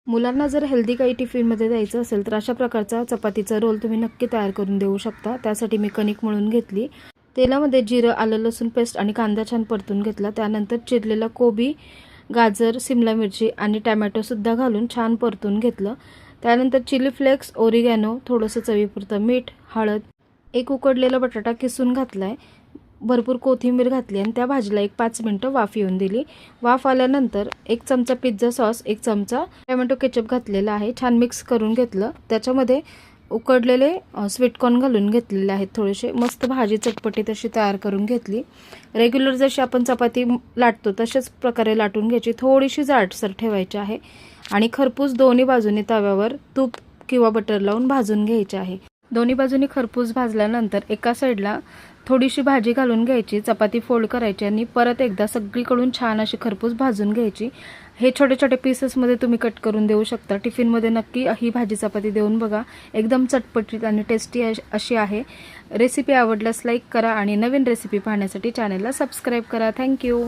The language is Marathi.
मुलांना जर हेल्दी काही टिफिनमध्ये द्यायचं असेल तर अशा प्रकारचा चपातीचा रोल तुम्ही नक्की तयार करून देऊ शकता। त्यासाठी मी कणिक मळून घेतली, तेलामध्ये जिरं, आलं लसूण पेस्ट आणि कांदा छान परतून घेतला। त्यानंतर चिरलेला कोबी, गाजर, सिमला मिरची आणि टोमॅटोसुद्धा घालून छान परतून घेतलं। त्यानंतर चिली फ्लेक्स, ओरिगॅनो, थोडंसं चवीपुरतं मीठ, हळद, एक उकडलेला बटाटा किसून घातलाय, भरपूर कोथिंबीर घातली आणि त्या भाजीला एक 5 मिनिटं वाफ येऊन दिली। वाफ आल्यानंतर 1 चमचा पिझ्झा सॉस, 1 चमचा टोमॅटो केचप घातलेला आहे, छान मिक्स करून घेतलं। त्याच्यामध्ये उकडलेले स्वीट कॉर्न घालून घेतलेले आहेत थोडेसे। मस्त भाजी चटपटीत अशी तयार करून घेतली। रेग्युलर जशी आपण चपाती लाटतो तशाच प्रकारे लाटून घ्यायची, थोडीशी जाडसर ठेवायची आहे आणि खरपूस दोन्ही बाजूनी तव्यावर तूप किंवा बटर लावून भाजून घ्यायचे आहे। दोन्ही बाजूनी खरपूस भाजल्यानंतर एका साईडला थोडीशी भाजी घालून घ्यायची, चपाती फोल्ड करायची आणि परत एकदा सगळीकडून छान अशी खरपूस भाजून घ्यायची। हे छोटे छोटे पीसेसमध्ये तुम्ही कट करून देऊ शकता। टिफिनमध्ये नक्की ही भाजी चपाती देऊन बघा, एकदम चटपटीत आणि टेस्टी अशी आहे। रेसिपी आवडल्यास लाईक करा आणि नवीन रेसिपी पाहण्यासाठी चॅनलला सबस्क्राईब करा। थँक्यू।